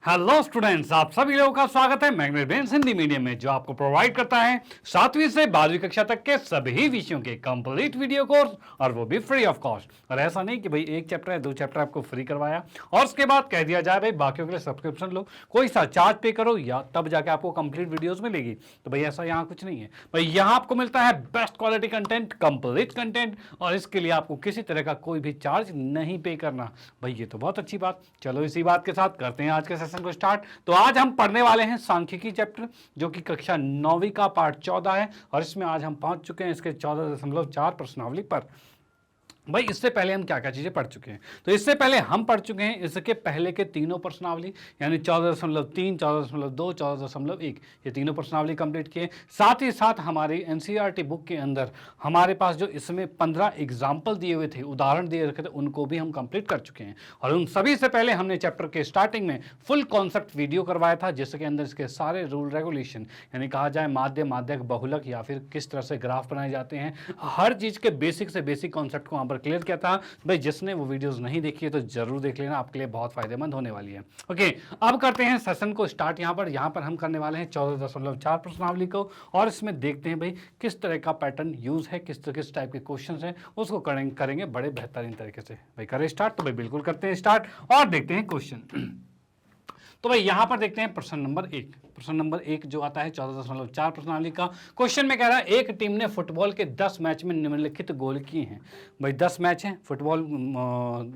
Hello students, आप सभी लोगों का स्वागत है मैग्नेट ब्रेन्स हिंदी मीडियम में, जो आपको प्रोवाइड करता है 7वीं से 12वीं कक्षा तक के सभी विषयों के कंप्लीट वीडियो कोर्स, और वो भी फ्री ऑफ कॉस्ट। और ऐसा नहीं कि भाई एक चैप्टर है, 2 चैप्टर आपको फ्री करवाया और उसके बाद कह दिया जाए भाई बाकियों के लिए सब्सक्रिप्शन लो, कोई सा चार्ज पे करो या तब जाके आपको कंप्लीट वीडियोज मिलेगी। तो भाई ऐसा यहाँ कुछ नहीं है भाई, यहाँ आपको मिलता है best quality content, complete content, और इसके लिए आपको किसी तरह का कोई भी चार्ज नहीं पे करना। भाई ये तो बहुत अच्छी बात। चलो इसी बात के साथ करते हैं आज के सेशन को स्टार्ट। तो आज हम पढ़ने वाले हैं सांख्यिकी चैप्टर, जो कि कक्षा 9वीं का पार्ट 14 है, और इसमें आज हम पहुंच चुके हैं इसके 14.4 प्रश्नावली पर। भाई इससे पहले हम क्या क्या चीजें पढ़ चुके हैं? तो इससे पहले हम पढ़ चुके हैं इसके पहले के तीनों प्रश्नावली, यानी 14.3, 14.2, 14.1, ये तीनों प्रश्नावली कंप्लीट किए। साथ ही साथ हमारी एनसीईआरटी बुक के अंदर हमारे पास जो इसमें 15 एग्जाम्पल दिए हुए थे, उदाहरण दिए रखे थे, उनको भी हम कंप्लीट कर चुके हैं। और उन सभी से पहले हमने चैप्टर के स्टार्टिंग में फुल कॉन्सेप्ट वीडियो करवाया था, जिसके अंदर इसके सारे रूल रेगुलेशन, यानी कहा जाए माध्य, माध्यक, बहुलक, या फिर किस तरह से ग्राफ बनाए जाते हैं, हर चीज के बेसिक से बेसिक कॉन्सेप्ट को क्लियर किया था। भाई जिसने वो वीडियोस नहीं देखी है तो जरूर देख लेना, आपके लिए बहुत फायदेमंद होने वाली है। ओके, अब करते हैं सेशन को स्टार्ट। यहाँ पर हम करने वाले हैं 14.4 प्रश्नावली को, और इसमें देखते हैं भाई किस तरह का पैटर्न यूज है, किस टाइप के क्वेश्चन है, उसको करेंगे बड़े बेहतरीन तरीके से। भाई करें स्टार्ट? तो भाई बिल्कुल करते हैं स्टार्ट और देखते हैं क्वेश्चन। तो भाई यहां पर देखते हैं प्रश्न नंबर 1। प्रश्न नंबर 1 जो आता है 14.4 प्रश्नावली का, क्वेश्चन में कह रहा है एक टीम ने फुटबॉल के 10 मैच में निम्नलिखित गोल किए हैं। भाई 10 मैच हैं, फुटबॉल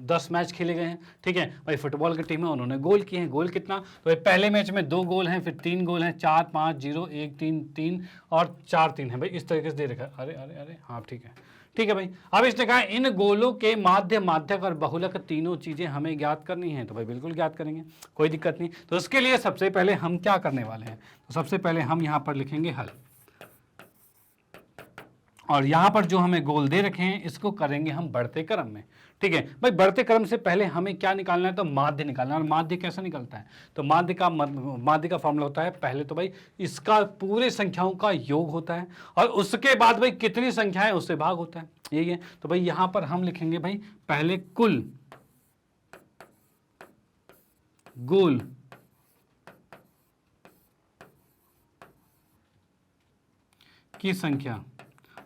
10 मैच खेले गए हैं, ठीक है भाई। फुटबॉल की टीम है, उन्होंने गोल किए हैं। गोल कितना? तो भाई पहले मैच में 2 गोल हैं, फिर 3 गोल हैं, 4, 5, 0, 1, 3, 3 और 4, 3 है। भाई इस तरीके से दे रखा है। अरे अरे अरे हाँ ठीक है, ठीक है भाई। अब इसने कहा इन गोलों के माध्य, माध्यक और बहुलक तीनों चीजें हमें ज्ञात करनी है। तो भाई बिल्कुल ज्ञात करेंगे, कोई दिक्कत नहीं। तो इसके लिए सबसे पहले हम क्या करने वाले हैं? तो सबसे पहले हम यहां पर लिखेंगे हल, और यहां पर जो हमें गोल दे रखे हैं इसको करेंगे हम बढ़ते क्रम में, ठीक है भाई। बढ़ते क्रम से पहले हमें क्या निकालना है? तो माध्य निकालना है। और माध्य कैसे निकलता है? तो माध्य का फॉर्मूला होता है, पहले तो भाई इसका पूरे संख्याओं का योग होता है, और उसके बाद भाई कितनी संख्याएं उससे भाग होता है, यही है। तो भाई यहां पर हम लिखेंगे भाई पहले कुल गोल की संख्या।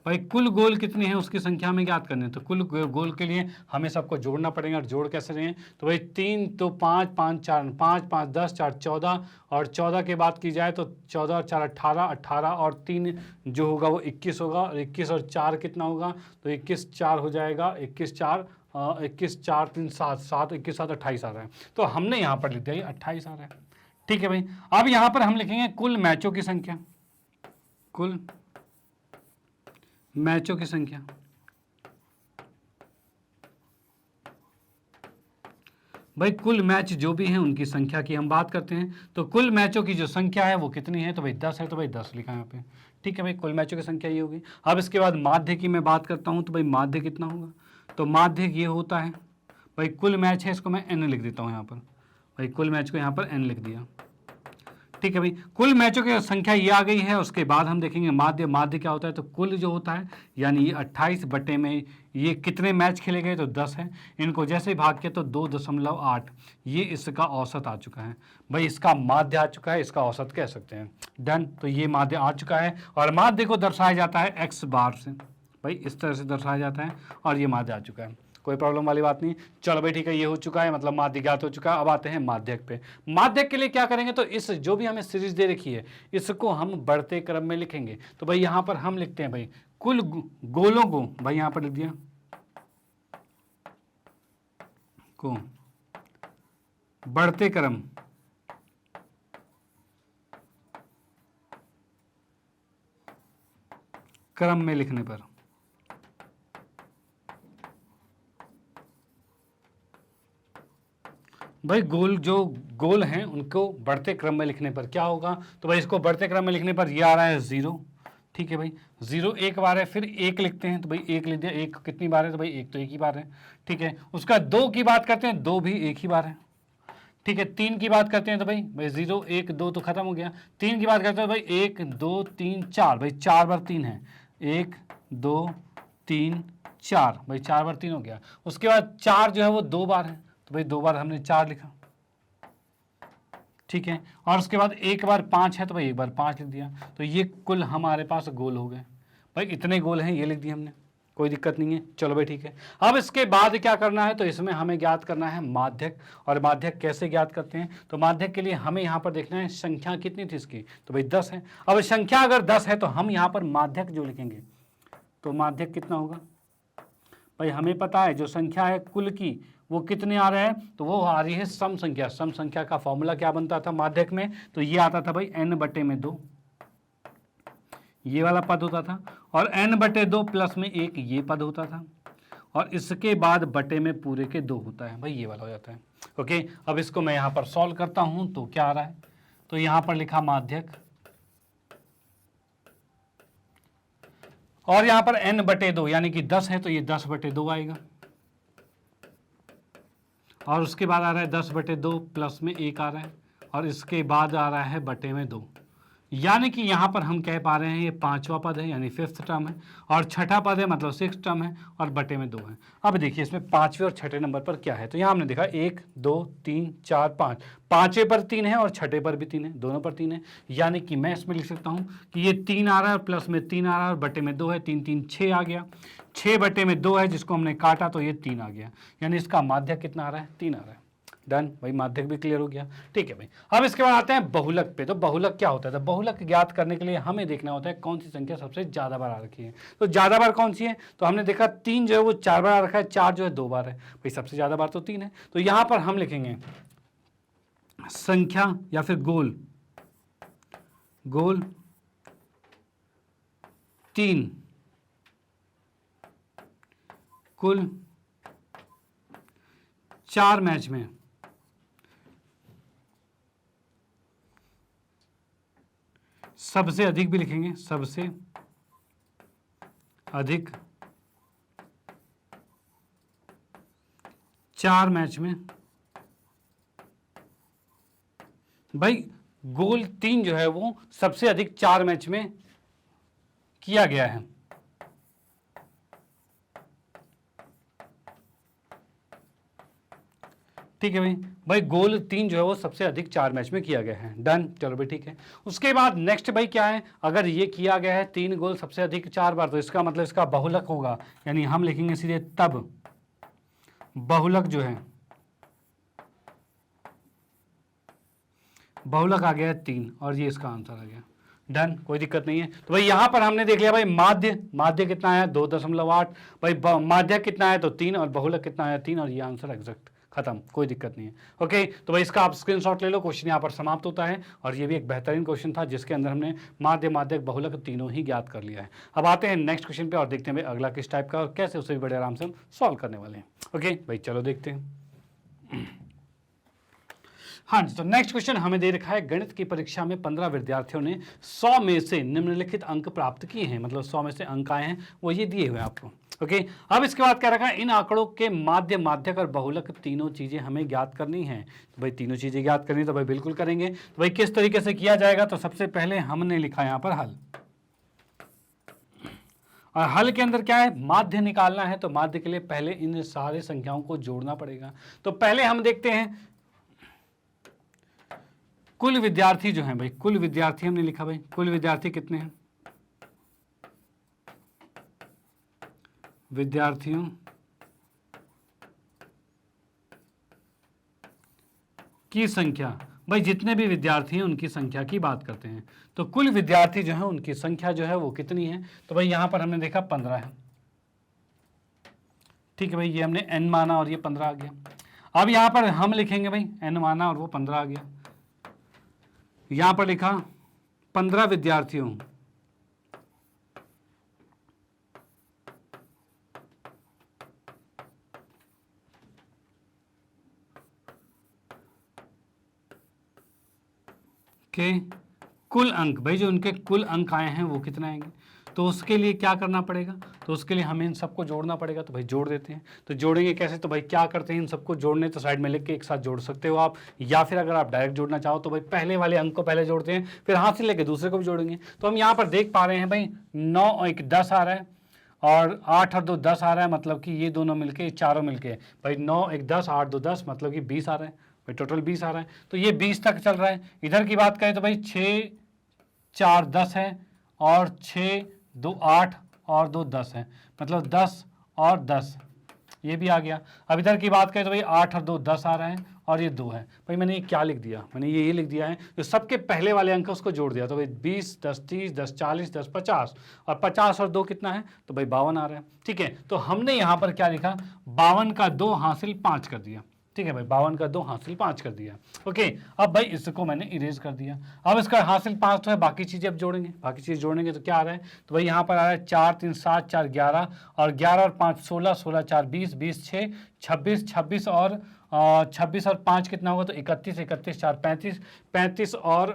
भाई कुल गोल कितनी है उसकी संख्या में ज्ञात करनी है। तो कुल गोल के लिए हमें सबको जोड़ना पड़ेगा, और जोड़ कैसे रहे हैं? तो भाई 3 तो 5, 5 4 5, 5 10, 4 14, और 14 के बाद की जाए तो 14 और 4 18, 18 और 3 जो होगा वो 21 होगा, और 21 और 4 कितना होगा? तो 21 4 हो जाएगा, 21 4 21 4 3 7 7, 21 7 28 आ रहा है। तो हमने यहाँ पर लिख दिया ये 28 आ रहा है, ठीक है भाई। अब यहाँ पर हम लिखेंगे कुल मैचों की संख्या, कुल मैचों की संख्या। भाई कुल मैच जो भी हैं उनकी संख्या की हम बात करते हैं। तो कुल मैचों की जो संख्या है वो कितनी है? तो भाई 10 है, तो भाई 10 लिखा है यहाँ पे, ठीक है भाई। कुल मैचों की संख्या ये होगी। अब इसके बाद माध्य की मैं बात करता हूँ, तो भाई माध्य कितना होगा? तो माध्य ये होता है भाई कुल मैच है, इसको मैं n लिख देता हूँ यहाँ पर। भाई कुल मैच को यहाँ पर n लिख दिया, ठीक है भाई। कुल मैचों की संख्या ये आ गई है। उसके बाद हम देखेंगे माध्य। माध्य क्या होता है? तो कुल जो होता है, यानी ये 28 बटे में ये कितने मैच खेले गए? तो 10 है। इनको जैसे ही भाग किया तो 2.8, ये इसका औसत आ चुका है भाई। इसका माध्य आ चुका है, इसका औसत कह सकते हैं। डन। तो ये माध्य आ चुका है, और माध्य को दर्शाया जाता है x बार से, भाई इस तरह से दर्शाया जाता है, और ये माध्य आ चुका है। कोई प्रॉब्लम वाली बात नहीं। चलो भाई ठीक है, ये हो चुका है, मतलब माध्य ज्ञात हो चुका है। अब आते हैं माध्यक पे। माध्यक के लिए क्या करेंगे? तो इस जो भी हमें सीरीज दे रखी है इसको हम बढ़ते क्रम में लिखेंगे। तो भाई यहां पर हम लिखते हैं भाई कुल गोलों को, भाई यहां पर लिख दिया को बढ़ते क्रम में लिखने पर, भाई जो गोल हैं उनको बढ़ते क्रम में लिखने पर क्या होगा? तो भाई इसको बढ़ते क्रम में लिखने पर ये आ रहा है 0, ठीक है भाई। 0 एक बार है, फिर 1 लिखते हैं, तो भाई 1 लिख दिया। 1 कितनी बार है? तो भाई 1 तो एक ही बार है, ठीक है। उसका 2 की बात करते हैं, 2 भी एक ही बार है, ठीक है। 3 की बात करते हैं, तो भाई 0 1 2 तो खत्म हो गया। 3 की बात करते हैं, भाई 1 2 3 4, भाई 4 बार 3 है, 1 2 3 4, भाई 4 बार 3 हो गया। उसके बाद 4 जो है वो 2 बार है, तो भाई 2 बार हमने 4 लिखा, ठीक है। और उसके बाद एक बार 5 है तो भाई एक बार 5 लिख दिया, तो ये कुल हमारे पास गोल हो गए। भाई इतने गोल हैं, ये लिख दिए हमने, कोई दिक्कत नहीं है। चलो भाई ठीक है। अब इसके बाद क्या करना है, तो इसमें हमें ज्ञात करना है माध्यक। और माध्यक कैसे ज्ञात करते हैं, तो माध्यक के लिए हमें यहाँ पर देखना है संख्या कितनी थी इसकी, तो भाई 10 है। अब संख्या अगर 10 है तो हम यहाँ पर माध्यक जो लिखेंगे, तो माध्यक कितना होगा भाई, हमें पता है जो संख्या है कुल की वो कितने आ रहे हैं, तो वो आ रही है सम संख्या। सम संख्या का फॉर्मूला क्या बनता था माध्यक में, तो ये आता था भाई n/2, ये वाला पद होता था, और n/2 प्लस में 1 ये पद होता था, और इसके बाद बटे में पूरे के 2 होता है, भाई ये वाला हो जाता है। ओके, अब इसको मैं यहाँ पर सॉल्व करता हूँ तो क्या आ रहा है, तो यहाँ पर लिखा माध्यक, और यहाँ पर n/2 यानी कि 10 है तो ये 10/2 आएगा, और उसके बाद आ रहा है 10/2 प्लस में 1 आ रहा है, और इसके बाद आ रहा है बटे में 2, यानी कि यहाँ पर हम कह पा रहे हैं ये 5वां पद है यानी 5th टर्म है, और छठा पद है मतलब 6th टर्म है, और बटे में 2 है। अब देखिए इसमें 5वें और छठे नंबर पर क्या है, तो यहाँ हमने देखा 1 2 3 4 5, 5वें पर 3 है और छठे पर भी 3 है, दोनों पर 3 है, यानी कि मैं इसमें लिख सकता हूँ कि ये 3 आ रहा है और प्लस में 3 आ रहा है और बटे में 2 है, 3 3 6 आ गया, 6 बटे में 2 है जिसको हमने काटा तो ये 3 आ गया, यानी इसका माध्यक कितना आ रहा है, 3 आ रहा है। डन भाई, माध्यक भी क्लियर हो गया। ठीक है भाई, अब इसके बाद आते हैं बहुलक पे। तो बहुलक क्या होता है, तो बहुलक ज्ञात करने के लिए हमें देखना होता है कौन सी संख्या सबसे ज्यादा बार आ रखी है। तो ज्यादा बार कौन सी है, तो हमने देखा 3 जो है वो 4 बार आ रखा है, 4 जो है 2 बार है, भाई सबसे ज्यादा बार तो 3 है। तो यहां पर हम लिखेंगे संख्या या फिर गोल, गोल 3 कुल 4 मैच में सबसे अधिक भी लिखेंगे, सबसे अधिक 4 मैच में, भाई गोल 3 जो है वो सबसे अधिक 4 मैच में किया गया है। ठीक है भाई, भाई गोल 3 जो है वो सबसे अधिक 4 मैच में किया गया है। डन, चलो भाई ठीक है। उसके बाद नेक्स्ट भाई क्या है, अगर ये किया गया है 3 गोल सबसे अधिक 4 बार, तो इसका मतलब इसका बहुलक होगा, यानी हम लिखेंगे सीधे तब बहुलक जो है, बहुलक आ गया है 3, और ये इसका आंसर आ गया। डन, कोई दिक्कत नहीं है। तो भाई यहां पर हमने देख लिया भाई माध्य, माध्य कितना है 2.8, भाई माध्य कितना है तो 3, और बहुलक कितना है 3, और ये आंसर एग्जैक्ट, खत्म, कोई दिक्कत नहीं है। ओके, तो भाई इसका आप स्क्रीनशॉट ले लो, क्वेश्चन यहाँ पर समाप्त होता है, और ये भी एक बेहतरीन क्वेश्चन था जिसके अंदर हमने माध्य, माध्यक, बहुलक तीनों ही ज्ञात कर लिया है। अब आते हैं नेक्स्ट क्वेश्चन पे और देखते हैं भाई अगला किस टाइप का और कैसे उसे भी बड़े आराम से हम सॉल्व करने वाले हैं। ओके भाई, चलो देखते हैं। हाँ जी, तो नेक्स्ट क्वेश्चन हमें दे रखा है, गणित की परीक्षा में 15 विद्यार्थियों ने 100 में से निम्नलिखित अंक प्राप्त किए हैं, मतलब 100 में से अंक आए हैं, वो ये दिए हुए हैं आपको। ओके, अब इसके बाद क्या रखा है, इन आंकड़ों के माध्य, माध्यक और बहुलक तीनों चीजें हमें ज्ञात करनी है। तो भाई तीनों चीजें ज्ञात करनी तो भाई बिल्कुल करेंगे। तो भाई किस तरीके से किया जाएगा, तो सबसे पहले हमने लिखा यहाँ पर हल, और हल के अंदर क्या है, माध्य निकालना है, तो माध्य के लिए पहले इन सारे संख्याओं को जोड़ना पड़ेगा। तो पहले हम देखते हैं कुल विद्यार्थी जो हैं, भाई कुल विद्यार्थी हमने लिखा, भाई कुल विद्यार्थी कितने हैं, विद्यार्थियों की संख्या, भाई जितने भी विद्यार्थी हैं उनकी संख्या की बात करते हैं। तो कुल विद्यार्थी जो है उनकी संख्या जो है वो कितनी है, तो भाई यहां पर हमने देखा 15 है। ठीक है भाई, ये हमने n माना और ये 15 आ गया। अब यहां पर हम लिखेंगे भाई n माना और वो 15 आ गया। यहां पर लिखा 15 विद्यार्थियों के कुल अंक, भाई जो उनके कुल अंक आए हैं वो कितने आएंगे, तो उसके लिए क्या करना पड़ेगा, तो उसके लिए हमें इन सबको जोड़ना पड़ेगा। तो भाई जोड़ देते हैं। तो जोड़ेंगे कैसे, तो भाई क्या करते हैं, इन सबको जोड़ने तो साइड में लिख के एक साथ जोड़ सकते हो आप, या फिर अगर आप डायरेक्ट जोड़ना चाहो तो भाई पहले वाले अंक को पहले जोड़ते हैं, फिर हाथ से लेके दूसरे को भी जोड़ेंगे। तो हम यहाँ पर देख पा रहे हैं भाई 9 और 1 10 आ रहा है, और 8 और 2 10 आ रहा है, मतलब कि ये दोनों मिलके चारों मिलके भाई 9 1 10 8 2 10 मतलब कि 20 आ रहा है। भाई टोटल 20 आ रहा है, तो ये 20 तक चल रहा है। इधर की बात करें तो भाई 6 4 10 है, और 6 2 8 और 2 10 है, मतलब 10 और 10 ये भी आ गया। अब इधर की बात करें तो भाई 8 और 2 10 आ रहे हैं, और ये 2 है। भाई मैंने ये क्या लिख दिया, मैंने ये लिख दिया है जो सबके पहले वाले अंक उसको जोड़ दिया, तो भाई 20 10 30 10 40 10 50, और 50 और 2 कितना है, तो भाई 52 आ रहा है। ठीक है, तो हमने यहाँ पर क्या लिखा, 52 का 2 हासिल 5 कर दिया। ठीक है भाई, 52 का 2 हासिल 5 कर दिया। ओके, अब भाई इसको मैंने इरेज कर दिया। अब इसका हासिल 5 तो है, बाकी चीजें अब जोड़ेंगे, बाकी चीज जोड़ेंगे तो क्या आ रहा है, तो भाई यहाँ पर आ रहा है 4 3 7 4 11, और 11 और 5 16, 16 4 20, 20 6 26, 26 और 26 और 5 कितना होगा, तो 31, 31 4 35, 35 और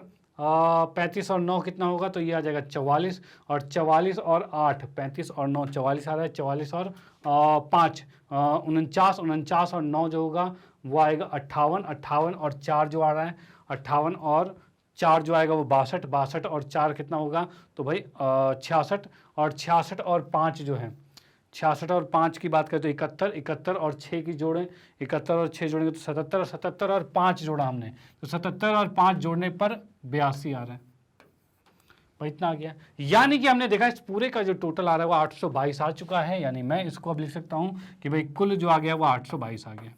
35 और 9 कितना होगा, तो ये आ जाएगा 44, और 44 और 8 35 और 9 44 आ रहा है, 44 और 5 49, 49 और 9 जो होगा वो आएगा 58, 58 और 4 जो आ रहा है 58 और 4 जो आएगा वो 62, 62 और 4 कितना होगा, तो भाई 66, और 66 और 5 जो है 66 और 5 की बात करें तो 71, 71 और 6 की जोड़ें, 71 और 6 जोड़ेंगे तो 77, 77 और 5 जोड़ा हमने, तो 77 और 5 जोड़ने पर 82 आ रहा है। भाई इतना आ गया, यानी कि हमने देखा इस पूरे का जो टोटल आ रहा है वो 822 आ चुका है। यानी मैं इसको अब लिख सकता हूँ कि भाई कुल जो आ गया वो 822 आ गया,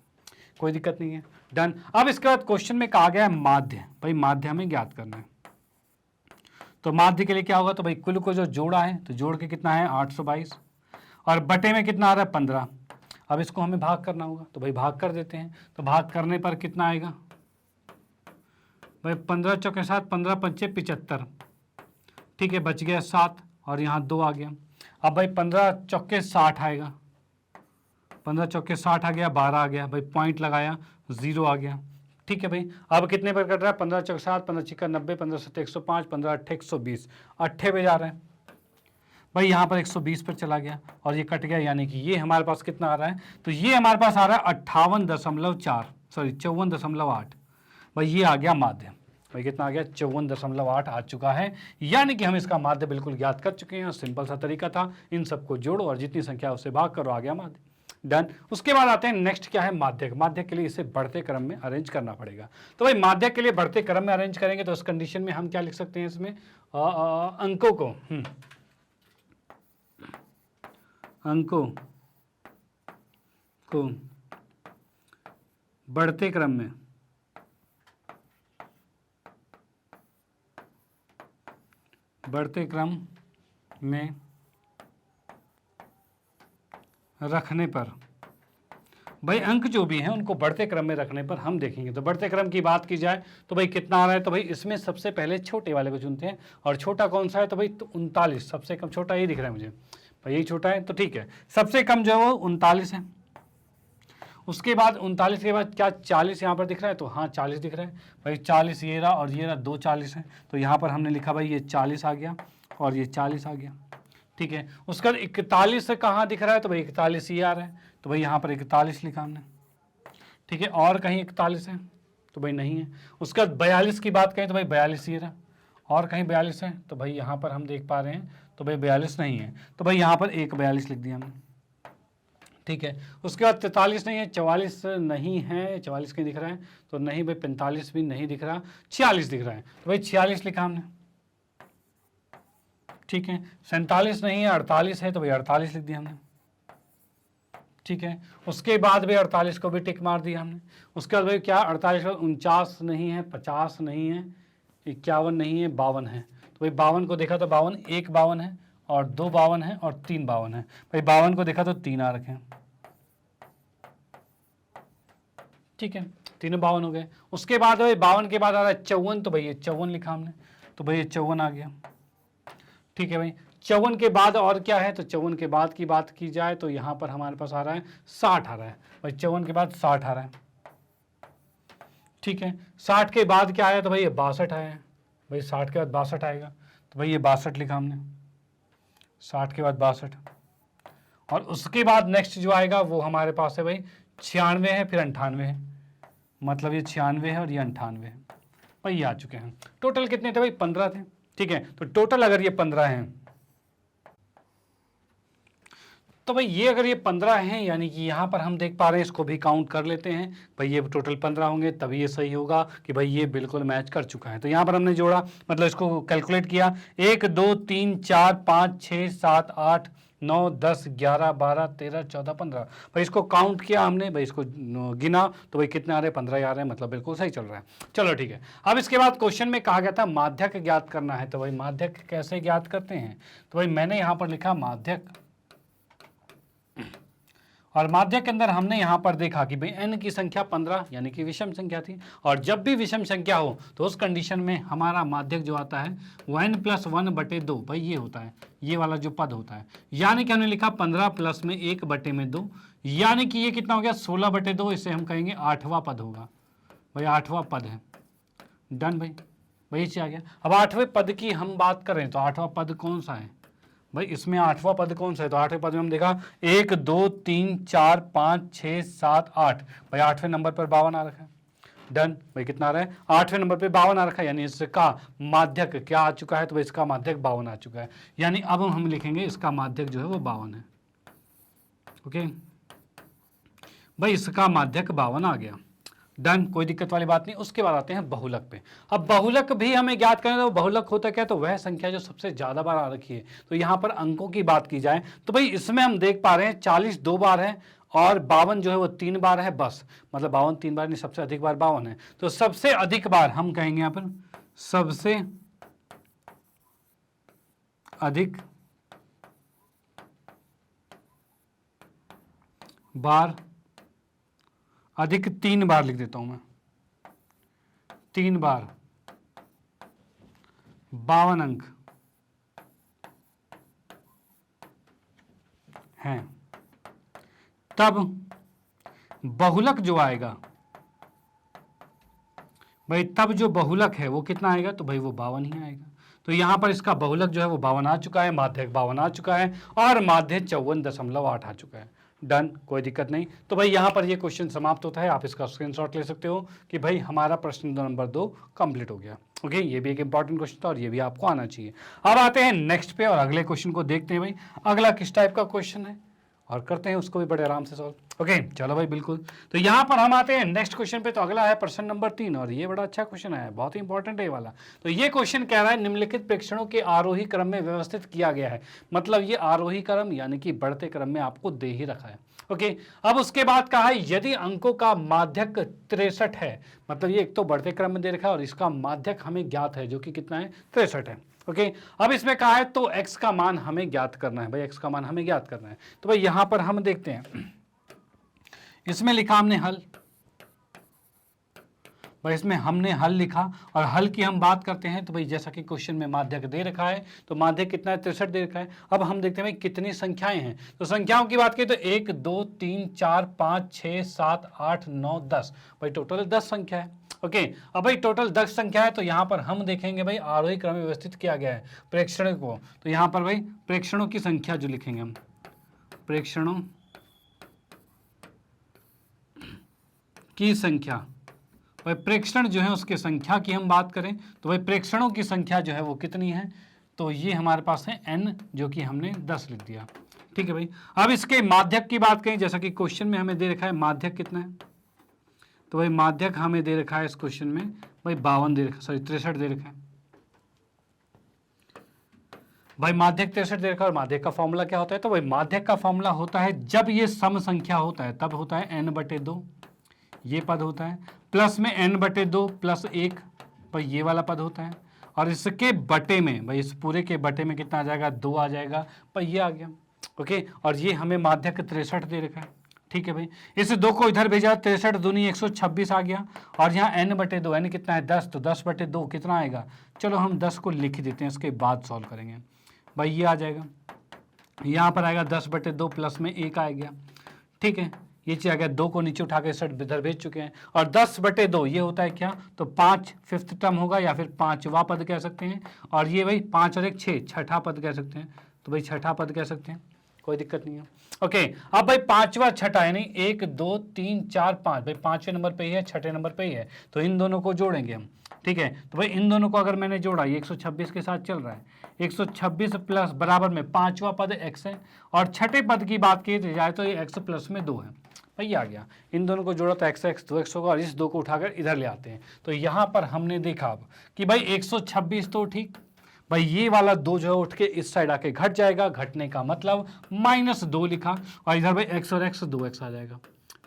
कोई दिक्कत नहीं है, डन। अब इसके बाद क्वेश्चन में कहा गया है माध्य, भाई माध्य हमें ज्ञात करना है। तो माध्य के लिए क्या होगा, तो भाई कुल को जो जोड़ा है तो जोड़ के कितना है 822, और बटे में कितना आ रहा है 15। अब इसको हमें भाग करना होगा, तो भाई भाग कर देते हैं। तो भाग करने पर कितना आएगा भाई, 15 चौके 7, 15 पंचे 75, ठीक है, बच गया 7, और यहाँ 2 आ गया। अब भाई 15 चौके 60 आएगा, 15 चौके 60 आ गया, 12 आ गया, भाई पॉइंट लगाया 0 आ गया। ठीक है भाई, अब कितने पर कट रहा है, 15 चौके 7, 15 छिक्का 90, 15 7 105, 15 8 120, 8 पे जा रहा है भाई, यहाँ पर 120 पर चला गया और ये कट गया, यानी कि ये हमारे पास कितना आ रहा है, तो ये हमारे पास आ रहा है 58.4, सॉरी 54.8। भाई ये आ गया माध्य, भाई कितना आ गया 54.8 आ चुका है। यानी कि हम इसका माध्य बिल्कुल ज्ञात कर चुके हैं। सिंपल सा तरीका था, इन सबको जोड़ो और जितनी संख्या उससे भाग करो, आ गया माध्य, डन। उसके बाद आते हैं नेक्स्ट क्या है माध्यक। माध्यक के लिए इसे बढ़ते क्रम में अरेंज करना पड़ेगा। तो भाई माध्यक के लिए बढ़ते क्रम में अरेंज करेंगे तो उस कंडीशन में हम क्या लिख सकते हैं, इसमें अंकों को बढ़ते क्रम में रखने पर, भाई अंक जो भी हैं उनको बढ़ते क्रम में रखने पर हम देखेंगे। तो बढ़ते क्रम की बात की जाए तो भाई कितना आ रहा है, तो भाई इसमें सबसे पहले छोटे वाले को चुनते हैं, और छोटा कौन सा है, तो भाई 39, सबसे कम छोटा ये दिख रहा है मुझे, भाई यही छोटा है, तो ठीक है, सबसे कम जो है वो 39 है। उसके बाद 39 के बाद क्या 40 यहाँ पर दिख रहा है, तो हाँ 40 दिख रहा है भाई, 40 ये रहा और ये रहा, 2 40 है, तो यहाँ पर हमने लिखा भाई ये 40 आ गया और ये 40 आ गया। ठीक है, उसके बाद 41 से कहाँ दिख रहा है, तो भाई 41 ये आ रहा है, तो भाई यहाँ पर 41 लिखा हमने। ठीक है, और कहीं 41 है, तो भाई नहीं है। उसके बाद 42 की बात करें तो भाई 42 ये रहा, और कहीं 42 है, तो भाई यहाँ पर हम देख पा रहे हैं, तो भाई 42 नहीं है, तो भाई यहाँ पर 42 लिख दिया हमने। ठीक है, उसके बाद 43 नहीं है, 44 नहीं है, 44 कहीं दिख रहा है, तो नहीं भाई 45 भी नहीं दिख रहा, 46 दिख रहा है, तो भाई 46 लिखा हमने। ठीक है, 47 नहीं है, 48 है, तो भाई 48 लिख दिया हमने। ठीक है, उसके बाद भी 48 को भी टिक मार दिया हमने। उसके बाद भाई क्या 48 49 नहीं है, 50 नहीं है, 51 नहीं है, 52 है, तो भाई 52 को देखा तो 52, एक 52 है और 2 52 है और 3 52 है, भाई 52 को देखा तो 3 आ रखे हैं। ठीक है, तीनों 52 हो गए। उसके बाद भाई 52 के बाद आ रहा है 54, तो भाई ये 54 लिखा हमने, तो भाई ये 54 आ गया। ठीक है भाई, 54 के बाद और क्या है, तो 54 के बाद की बात की जाए तो यहाँ पर हमारे पास आ रहा है 60 आ रहा है भाई, 54 के बाद 60 आ रहा है। ठीक है, 60 के बाद क्या आया, तो भाई ये 62 आया है, भाई 60 के बाद 62 आएगा, तो भाई ये 62 लिखा हमने, 60 के बाद 62। और उसके बाद नेक्स्ट जो आएगा वो हमारे पास है भाई 96 है, फिर 98 है, मतलब ये 96 है और ये 98 है, भाई ये आ चुके हैं। टोटल कितने थे भाई, 15 थे। ठीक है, तो टोटल अगर ये 15 हैं तो भाई ये अगर ये 15 हैं, यानी कि यहाँ पर हम देख पा रहे हैं, इसको भी काउंट कर लेते हैं भाई, ये टोटल 15 होंगे, तभी ये सही होगा कि भाई ये बिल्कुल मैच कर चुका है। तो यहाँ पर हमने जोड़ा, मतलब इसको कैलकुलेट किया, 1 2 3 4 5 6 7 8 9 10 11 12 13 14 15, भाई इसको काउंट किया हमने, भाई इसको गिना, तो भाई कितने आ रहे हैं, 15 आ रहे हैं, मतलब बिल्कुल सही चल रहा है। चलो ठीक है। अब इसके बाद क्वेश्चन में कहा गया था माध्यक ज्ञात करना है, तो भाई माध्यक कैसे ज्ञात करते हैं, तो भाई मैंने यहाँ पर लिखा माध्यक, और माध्यक के अंदर हमने यहाँ पर देखा कि भाई n की संख्या 15 यानी कि विषम संख्या थी, और जब भी विषम संख्या हो तो उस कंडीशन में हमारा माध्यक जो आता है वो n + 1/2, भाई ये होता है, ये वाला जो पद होता है, यानी कि हमने लिखा 15 प्लस में 1/2, यानी कि ये कितना हो गया 16/2, इसे हम कहेंगे 8वां पद होगा, भाई 8वां पद है। डन भाई, भाई आ गया। अब 8वें पद की हम बात करें तो 8वां पद कौन सा है, भाई इसमें 8वां पद कौन सा है, तो 8वें पद में हम देखा 1 2 3 4 5 6 7 8, भाई 8वें नंबर पर 52 आ रखा है। डन भाई, कितना आ रहा है 8वें नंबर पे 52 आ रखा है, यानी इसका माध्यक क्या आ चुका है, तो भाई इसका माध्यक 52 आ चुका है, यानी अब हम लिखेंगे इसका माध्यक जो है वो 52 है। ओके भाई, इसका माध्यक 52 आ गया। डन, कोई दिक्कत वाली बात नहीं। उसके बाद आते हैं बहुलक पे। अब बहुलक भी हमें ज्ञात करना है, तो बहुलक होता क्या है, तो वह संख्या जो सबसे ज्यादा बार आ रखी है। तो यहाँ पर अंकों की बात की जाए तो भाई इसमें हम देख पा रहे हैं 40 2 बार है, और 52 जो है वो 3 बार है, बस मतलब 52 3 बार नहीं, सबसे अधिक बार 52 है। तो सबसे अधिक बार हम कहेंगे यहाँ पर, सबसे अधिक बार, अधिक 3 बार लिख देता हूं मैं, 3 बार 52 अंक हैं, तब बहुलक जो आएगा भाई, तब जो बहुलक है वो कितना आएगा, तो भाई वो 52 ही आएगा। तो यहां पर इसका बहुलक जो है वो 52 आ चुका है, माध्यक 52 आ चुका है, और माध्य 54.8 आ चुका है। डन, कोई दिक्कत नहीं। तो भाई यहाँ पर ये क्वेश्चन समाप्त होता है, आप इसका स्क्रीनशॉट ले सकते हो कि भाई हमारा प्रश्न नंबर 2 कंप्लीट हो गया। ओके, ये भी एक इंपॉर्टेंट क्वेश्चन था, और ये भी आपको आना चाहिए। अब आते हैं नेक्स्ट पे, और अगले क्वेश्चन को देखते हैं भाई अगला किस टाइप का क्वेश्चन है, और करते हैं उसको भी बड़े आराम से सॉल्व। ओके चलो भाई, बिल्कुल। तो यहाँ पर हम आते हैं नेक्स्ट क्वेश्चन पे। तो अगला है प्रश्न नंबर 3, और ये बड़ा अच्छा क्वेश्चन है, बहुत ही इंपॉर्टेंट है ये वाला। तो ये क्वेश्चन कह रहा है निम्नलिखित प्रेक्षणों के आरोही क्रम में व्यवस्थित किया गया है, मतलब ये आरोही क्रम यानी कि बढ़ते क्रम में आपको दे ही रखा है। ओके, अब उसके बाद कहा है यदि अंकों का माध्यक 63 है, मतलब ये एक तो बढ़ते क्रम में दे रखा है, और इसका माध्यक हमें ज्ञात है जो कि कितना है 63 है। ओके, अब इसमें कहा है तो x का मान हमें ज्ञात करना है, भाई x का मान हमें ज्ञात करना है। तो भाई यहां पर हम देखते हैं, इसमें लिखा हमने हल, भाई इसमें हमने हल लिखा, और हल की हम बात करते हैं तो भाई जैसा कि क्वेश्चन में माध्यक दे रखा है, तो माध्यक कितना है 63 दे रखा है। अब हम देखते हैं भाई कितनी संख्याएं हैं, तो संख्याओं की बात करें तो 1 2 3 4 5 6 7 8 9 10, भाई टोटल 10 संख्या है। ओके, अब भाई टोटल 10 संख्या है, तो यहाँ पर हम देखेंगे भाई आरोही क्रम में व्यवस्थित किया गया है प्रेक्षण को। तो यहाँ पर भाई प्रेक्षणों की संख्या जो लिखेंगे हम, प्रेक्षणों की संख्या, भाई प्रेक्षण जो है उसके संख्या की हम बात करें तो भाई प्रेक्षणों की संख्या जो है वो कितनी है, तो ये हमारे पास है n, जो कि हमने 10 लिख दिया। ठीक है भाई, अब इसके माध्यक की बात करें, जैसा कि क्वेश्चन में हमें दे रखा है माध्यक कितना है, तो भाई माध्यक हमें दे रखा है इस क्वेश्चन में भाई 52 दे रखा, सॉरी 63 दे रखा है भाई, माध्यक 63 दे रखा है। और माध्यक का फॉर्मूला क्या होता है, तो भाई माध्यक का फॉर्मूला होता है जब ये सम संख्या होता है तब होता है n/2, ये पद होता है, प्लस में n/2 प्लस 1, भाई ये वाला पद होता है, और इसके बटे में भाई इस पूरे के बटे में कितना आ जाएगा 2 आ जाएगा, भाई ये आ गया। ओके, और ये हमें माध्यक 63 दे रखा है। ठीक है भाई, इस 2 को इधर भेजा, 63 दूनी 126 आ गया, और यहाँ n/2, n कितना है 10, तो 10/2 कितना आएगा, चलो हम 10 को लिख देते हैं, उसके बाद सॉल्व करेंगे। भाई ये आ जाएगा, यहाँ पर आएगा 10/2 प्लस में 1 आ गया। ठीक है, ये चीज आ गया, 2 को नीचे उठा के इधर भेज चुके हैं, और 10/2 ये होता है क्या, तो 5 फिफ्थ टर्म होगा, या फिर 5वां पद कह सकते हैं, और ये भाई 5 और 1 6 छठा पद कह सकते हैं, तो भाई छठा पद कह सकते हैं, कोई दिक्कत नहीं है। ओके, अब भाई 5वां छठा यानी 1 2 3 4 5, भाई 5वें नंबर पे ही है, छठे नंबर पे ही है, तो इन दोनों को जोड़ेंगे हम, ठीक है। तो भाई इन दोनों को अगर मैंने जोड़ा, ये 126 के साथ चल रहा है, 126 प्लस बराबर में पांचवा पद x है, और छठे पद की बात की जाए तो ये x प्लस में 2 है। भाई आ गया, इन दोनों को जोड़ा तो x 2x होगा, और इस 2 को उठाकर इधर ले आते हैं। तो यहाँ पर हमने देखा अब कि भाई 126 तो ठीक, भाई ये वाला 2 जो है उठ के इस साइड आके घट जाएगा, घटने का मतलब -2 लिखा, और इधर भाई x और x 2x आ जाएगा।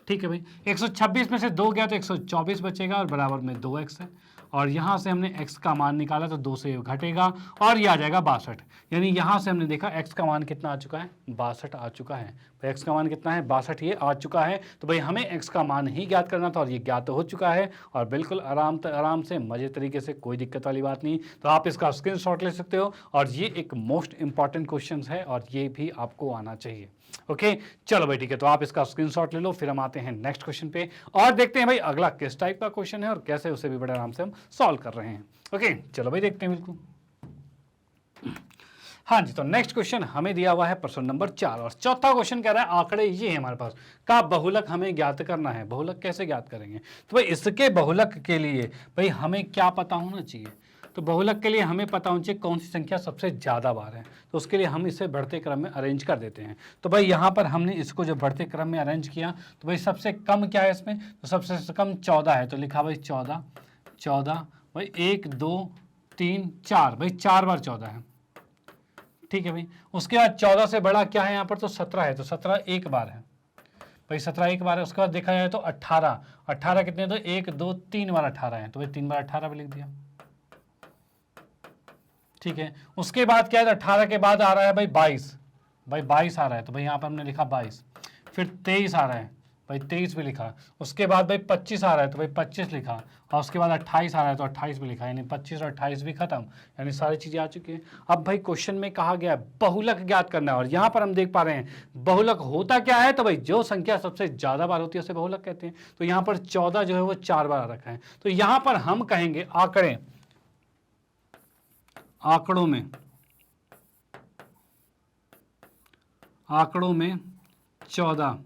ठीक है भाई, 126 में से 2 गया तो 124 बचेगा, और बराबर में 2x है, और यहाँ से हमने x का मान निकाला तो 2 से घटेगा, और ये आ जाएगा 62। यानी यहाँ से हमने देखा x का मान कितना आ चुका है, 62 आ चुका है। भाई x का मान कितना है, 62 ये आ चुका है। तो भाई हमें x का मान ही ज्ञात करना था, और ये ज्ञात हो चुका है, और बिल्कुल आराम से मजे तरीके से, कोई दिक्कत वाली बात नहीं। तो आप इसका स्क्रीनशॉट ले सकते हो, और ये एक मोस्ट इंपॉर्टेंट क्वेश्चन है, और ये भी आपको आना चाहिए। ओके चलो भाई ठीक है, तो आप इसका स्क्रीनशॉट ले लो। फिर हम आते हैं नेक्स्ट क्वेश्चन पे, और देखते हैं भाई अगला किस टाइप का क्वेश्चन है, और कैसे उसे भी बड़े आराम से हम सॉल्व कर रहे हैं। ओके चलो भाई देखते हैं बिल्कुल। हाँ जी, तो नेक्स्ट क्वेश्चन हमें दिया हुआ है प्रश्न नंबर 4, और चौथा क्वेश्चन कह रहा है आंकड़े ये है हमारे पास का बहुलक हमें ज्ञात करना है। बहुलक कैसे ज्ञात करेंगे, तो भाई इसके बहुलक के लिए भाई हमें क्या पता होना चाहिए, तो बहुलक के लिए हमें पता होना चाहिए कौन सी संख्या सबसे ज़्यादा बार है। तो उसके लिए हम इसे बढ़ते क्रम में अरेंज कर देते हैं। तो भाई यहाँ पर हमने इसको जब बढ़ते क्रम में अरेंज किया, तो भाई सबसे कम क्या है इसमें, तो सबसे कम 14 है, तो लिखा भाई 14 भाई 1 2 3 4, भाई 4 बार 14 है। ठीक है भाई, उसके बाद 14 से बड़ा क्या है यहाँ पर, तो 17 है, तो 17 एक बार है भाई, 17 एक बार है। उसके बाद देखा जाए तो 18 कितने, तो 1 2 3 बार 18 है, तो भाई 3 बार 18 भी लिख दिया। ठीक है, उसके बाद क्या है, 18 के बाद आ रहा है भाई 22, भाई 22 आ रहा है, तो भाई यहाँ पर हमने लिखा 22। फिर 23 आ रहा है, भाई 23 भी लिखा। उसके बाद भाई 25 आ रहा है, तो भाई 25 लिखा, और उसके बाद 28 आ रहा है, तो 28 भी लिखा। यानी 25 और 28 भी खत्म, यानी सारी चीज़ें आ चुकी हैं। अब भाई क्वेश्चन में कहा गया है बहुलक ज्ञात करना है, और यहाँ पर हम देख पा रहे हैं बहुलक होता क्या है, तो भाई जो संख्या सबसे ज़्यादा बार होती है उसे बहुलक कहते हैं। तो यहाँ पर 14 जो है वो 4 बार रखा है। तो यहाँ पर हम कहेंगे आंकड़ों में 14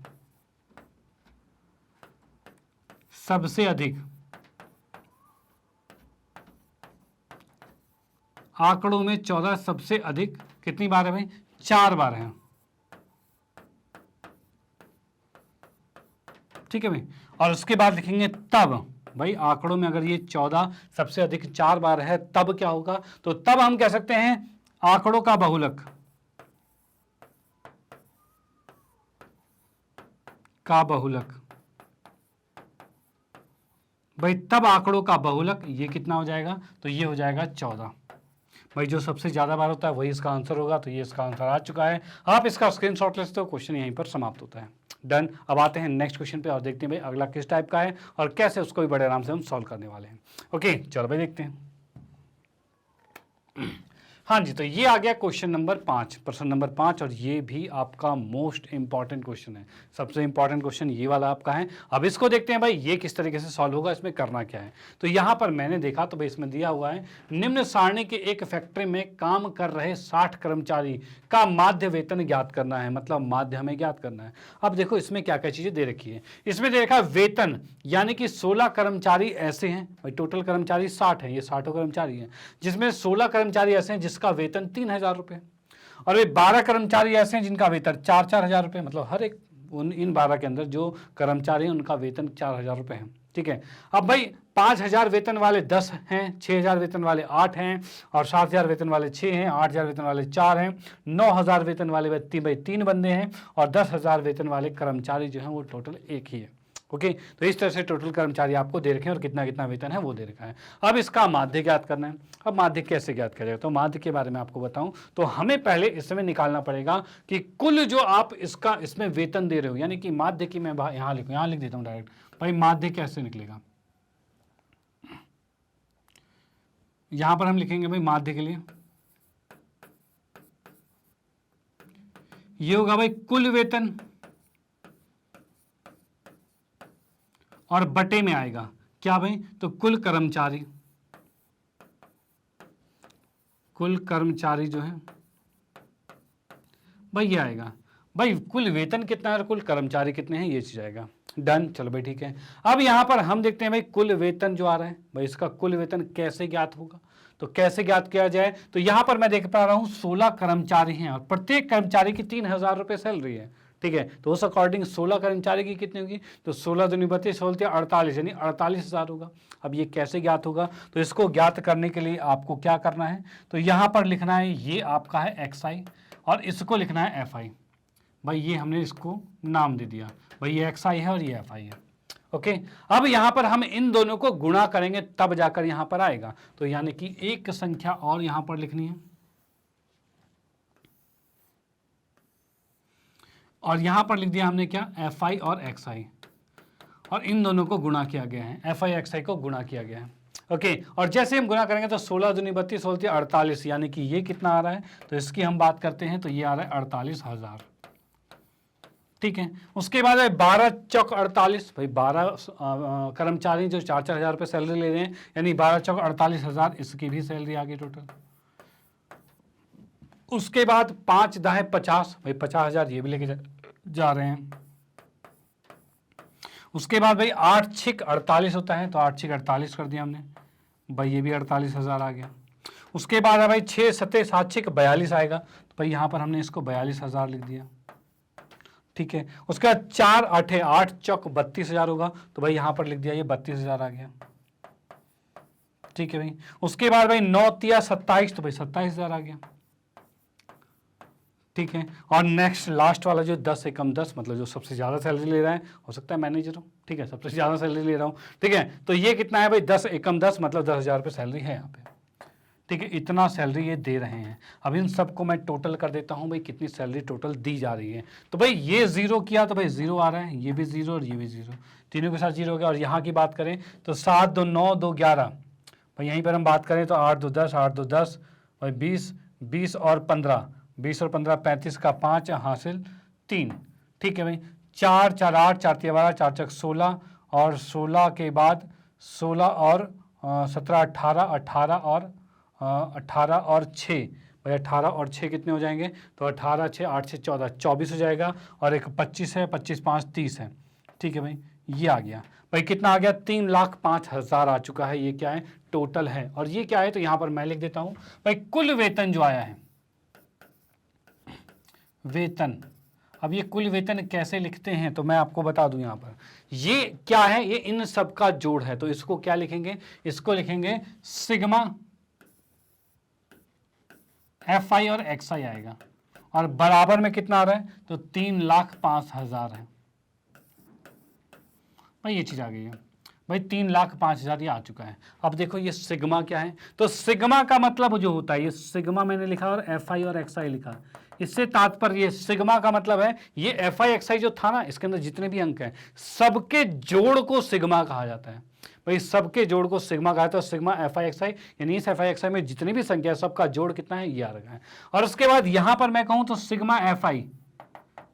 सबसे अधिक, आंकड़ों में 14 सबसे अधिक कितनी बार है भाई, 4 बार है। ठीक है भाई, और उसके बाद लिखेंगे तब, भाई आंकड़ों में अगर ये 14 सबसे अधिक 4 बार है तब क्या होगा, तो तब हम कह सकते हैं आंकड़ों का बहुलक भाई, तब आंकड़ों का बहुलक ये कितना हो जाएगा, तो ये हो जाएगा 14। भाई जो सबसे ज़्यादा बार होता है वही इसका आंसर होगा, तो ये इसका आंसर आ चुका है। आप इसका स्क्रीनशॉट ले सकते हो। क्वेश्चन यहीं पर समाप्त होता है। डन। अब आते हैं नेक्स्ट क्वेश्चन पे, और देखते हैं भाई अगला किस टाइप का है, और कैसे उसको भी बड़े आराम से हम सॉल्व करने वाले हैं। ओके चलो भाई देखते हैं। हाँ जी, तो ये आ गया क्वेश्चन नंबर 5, प्रश्न नंबर 5, और ये भी आपका मोस्ट इंपॉर्टेंट क्वेश्चन है। सबसे इंपॉर्टेंट क्वेश्चन ये वाला आपका है। अब इसको देखते हैं भाई ये किस तरीके से सॉल्व होगा, इसमें करना क्या है। तो यहाँ पर मैंने देखा तो भाई इसमें दिया हुआ है निम्न सारणी के एक फैक्ट्री में काम कर रहे 60 कर्मचारी का माध्य वेतन ज्ञात करना है। मतलब माध्य हमें ज्ञात करना है। अब देखो इसमें क्या क्या चीजें दे रखी है। इसमें दे रखा है वेतन, यानी कि 16 कर्मचारी ऐसे हैं भाई, टोटल कर्मचारी 60 है, ये 60 कर्मचारी हैं, जिसमें 16 कर्मचारी ऐसे हैं जिसका वेतन 3000 रुपये, और ये 12 कर्मचारी ऐसे हैं जिनका वेतन 4-4 हजार रुपये। मतलब हर एक इन 12 के अंदर जो कर्मचारी हैं उनका वेतन 4000 रुपये है। ठीक है, अब भाई 5000 वेतन वाले 10 हैं, 6000 वेतन वाले 8 हैं, और 7000 वेतन वाले 6 हैं, 8000 वेतन वाले 4 हैं, 9000 वेतन वाले भाई 3 बंदे हैं, और 10,000 वेतन वाले कर्मचारी जो हैं वो टोटल 1 ही है। ओके, तो इस तरह से टोटल कर्मचारी आपको दे रखे हैं, और कितना कितना वेतन है वो दे रखा है। अब इसका माध्य ज्ञात करना है। अब माध्य कैसे ज्ञात करेगा, तो माध्य के बारे में आपको बताऊं तो हमें पहले इसमें निकालना पड़ेगा कि कुल जो आप इसमें वेतन दे रहे हो, यानी कि माध्य की मैं यहाँ लिख देता हूँ डायरेक्ट। भाई माध्य कैसे निकलेगा, यहां पर हम लिखेंगे भाई माध्य के लिए ये होगा भाई कुल वेतन, और बटे में आएगा क्या भाई, तो कुल कर्मचारी जो है भाई ये आएगा। भाई कुल वेतन कितना है और कुल कर्मचारी कितने हैं ये चीज आएगा। डन, चलो भाई ठीक है। अब यहाँ पर हम देखते हैं भाई कुल वेतन जो आ रहा है, भाई इसका कुल वेतन कैसे ज्ञात होगा, तो कैसे ज्ञात किया जाए, तो यहाँ पर मैं देख पा रहा हूँ 16 कर्मचारी हैं और प्रत्येक कर्मचारी की 3,000 रुपये सैलरी है, ठीक है। तो उस अकॉर्डिंग 16 कर्मचारी की कितनी होगी, तो 16 दूनी 32, 16 48, यानी 48,000 होगा। अब ये कैसे ज्ञात होगा, तो इसको ज्ञात करने के लिए आपको क्या करना है, तो यहाँ पर लिखना है ये आपका है XI और इसको लिखना है FI। भाई ये हमने इसको नाम दे दिया, भाई ये XI है और ये FI है, ओके। अब यहां पर हम इन दोनों को गुणा करेंगे तब जाकर यहां पर आएगा, तो यानी कि एक संख्या और यहां पर लिखनी है और यहां पर लिख दिया हमने क्या, FI और XI, और इन दोनों को गुणा किया गया है, FI XI को गुणा किया गया है, ओके। और जैसे हम गुणा करेंगे तो 16 दूनी 32, 16 48, यानी कि ये कितना आ रहा है, तो इसकी हम बात करते हैं तो ये आ रहा है 48,000, ठीक है। उसके बाद 12 चौक 48, भाई 12 कर्मचारी जो 4-4 हज़ार रुपये सैलरी ले रहे हैं, यानी 12 चौक 48,000, इसकी भी सैलरी आ गई टोटल। उसके बाद 5 दाहे 50, भाई 50,000 ये भी लेके जा रहे हैं। उसके बाद भाई 8 छिक 48 होता है, तो 8 छिक 48 कर दिया हमने, भाई ये भी 48,000 आ गया। उसके बाद है भाई 6 सत्ते 7 छिक 42 आएगा, तो भाई यहाँ पर हमने इसको 42,000 लिख दिया, ठीक है। उसके बाद 4 8 8 चौक 32,000 होगा, तो भाई यहां पर लिख दिया ये 32,000 आ गया, ठीक है भाई। उसके बाद भाई 9 तिया 27, तो भाई 27,000 आ गया, ठीक है। और नेक्स्ट लास्ट वाला जो 10 एकम 10, मतलब जो सबसे ज्यादा सैलरी ले रहा है, हो सकता है मैनेजर हो, ठीक है, सबसे ज्यादा सैलरी ले रहा हूं, ठीक है। तो ये कितना है भाई 10 एकम 10, मतलब 10,000 रुपये सैलरी है यहाँ पे, ठीक है। इतना सैलरी ये दे रहे हैं। अब इन सबको मैं टोटल कर देता हूं भाई कितनी सैलरी टोटल दी जा रही है, तो भाई ये 0 किया तो भाई 0 आ रहा है, ये भी 0 और ये भी 0, तीनों के साथ 0 हो गया। और यहाँ की बात करें तो 7 2 9 2 11, भाई यहीं पर हम बात करें तो 8 2 10, 8 2 10, भाई 20 20 और 15, 20 और 15 35 का 5 हासिल 3, ठीक है भाई। 4 4 8 4 3 12, 4 चक 16, और 16 के बाद 16 और 17 18, 18 और 6, भाई 18 और 6 कितने हो जाएंगे, तो 18 6 8 6 14, 24 हो जाएगा। और एक 25 है, 25 5 30 है, ठीक है भाई। ये आ गया भाई, कितना आ गया, 3,05,000 आ चुका है। ये क्या है, टोटल है। और ये क्या है, तो यहां पर मैं लिख देता हूं भाई कुल वेतन जो आया है, वेतन। अब ये कुल वेतन कैसे लिखते हैं, तो मैं आपको बता दूं, यहां पर ये क्या है, ये इन सब का जोड़ है, तो इसको क्या लिखेंगे, इसको लिखेंगे सिग्मा FI और XI आएगा। और बराबर में कितना आ रहा है, तो 3,05,000 है भाई, ये चीज आ गई है भाई, 3,05,000 ये आ चुका है। अब देखो ये सिग्मा क्या है, तो सिग्मा का मतलब जो होता है, ये सिग्मा मैंने लिखा और FI और XI लिखा, इससे तात्पर्य सिग्मा का मतलब है ये FI XI जो था ना, इसके अंदर जितने भी अंक हैं सबके जोड़ को सिग्मा कहा जाता है भाई, सबके जोड़ को सिग्मा कहा जाता है। सिग्मा FI XI, यानी इस FI XI में जितनी भी संख्या है सबका जोड़ कितना है, ये आ रखा है। और उसके बाद यहां पर मैं कहूं तो सिग्मा FI,